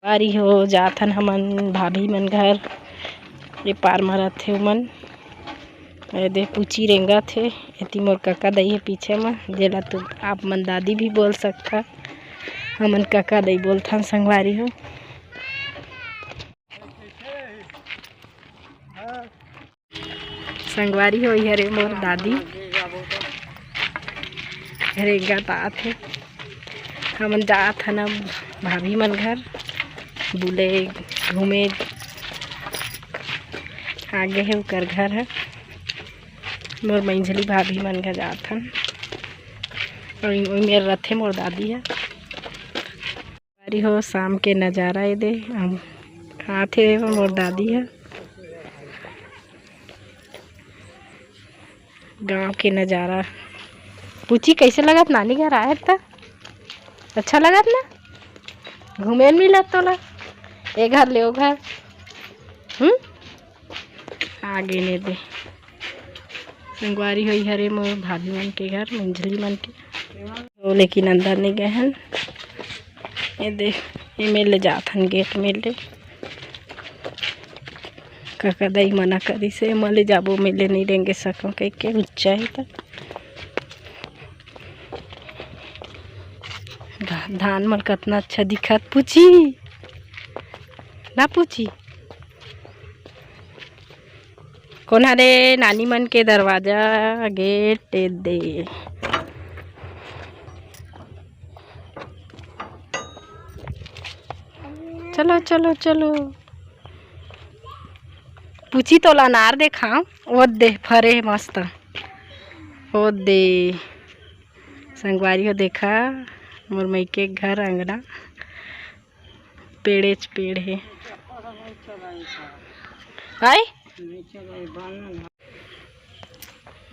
बारी हो जाथन हमन भाभी मन घर ये पार मारत थे मन दे पूछी रेंगा थे एती मोर काका दई है पीछे में जेला तो आप मन दादी भी बोल सकता हमन काका दई बोलथन संगवारी हो। संगवारी हो हरे मोर दादी रेंगा तात है हमन जात हन भाभी मन घर बुले घूमे आगे है उकर घर है मोर मंझली भाभी मन घर जात हन और मेरे रथे मोर दादी है बारी हो शाम के नज़ारा ये दे आथे मोर दादी है गांव के नज़ारा। पूछी कैसे लगत नानी घर आए तो अच्छा लगत ना घूमे मिलत तोला ए घर ले ओ घर आगे ने दे संगवारी हुई हरे मोर भाभी मन के घर मंझली मन के तो लेकिन अंदर नहीं गए हैं ये दे ये मेले जाथन गेट मेले काका दई मना करी से मले जाबो मेले नहीं रेंगे सको कह के ऊंचा ही तक धान मन कितना अच्छा दिखत पूछी ना पूछी कौन हरे नानी मन के दरवाजा गेट दे चलो चलो चलो पूछी तो अनार देखा वो दे फरे मस्त वो दे संगवारी हो देखा मोर मई के घर अंगना पेड़े पेड़ है हाय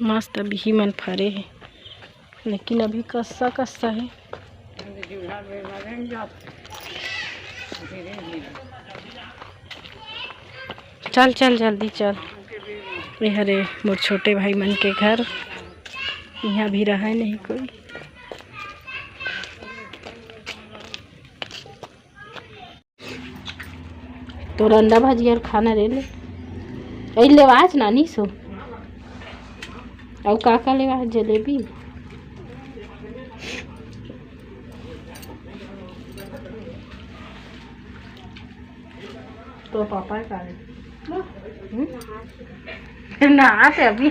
मस्त अभी मन फरे है लेकिन अभी कस्सा कस्सा है। चल चल जल्दी चल ये हरे मोर छोटे भाई मन के घर यहाँ भी रहा नहीं कोई तो रंदा भाजी और खाना रे ले लेवाज नानी सो और काका लेवाज जलेबी तो पापा का नहाते अभी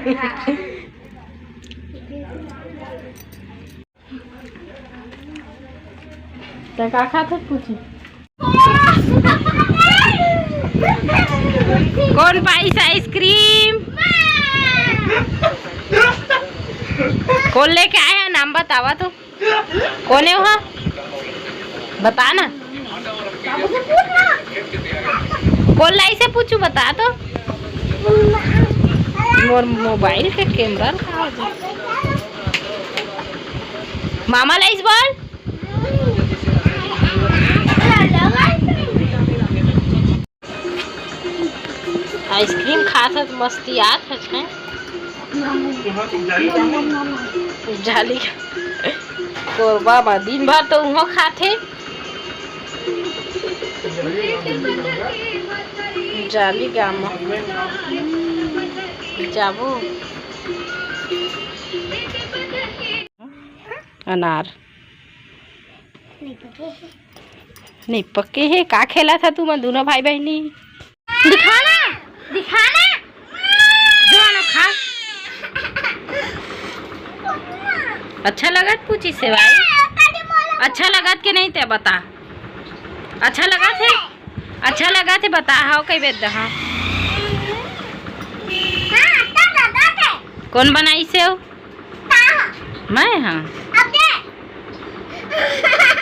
तो काका था पूछी कौन पाइस आइसक्रीम कौन लेके आया है नाम बतावा तो कौन है वहाँ बता ना कौन लाई से पूछू बता तो मोर मोबाइल के कैमरा मामा लाइस बोल आइसक्रीम खाता तो मस्ती आत है जाली कोरबा बा दिन भर तो उहो खाते जाली गामा जाबो अनार नहीं पक्के है का खेला था तू मैं दोनों भाई बहनी दिखाना दिखाना दोनों खा अच्छा लगत पूछी से भाई अच्छा लगत के नहीं थे बता अच्छा लगा थे बता हाँ कई बेद हाँ कौन बनाई से हो मैं हाँ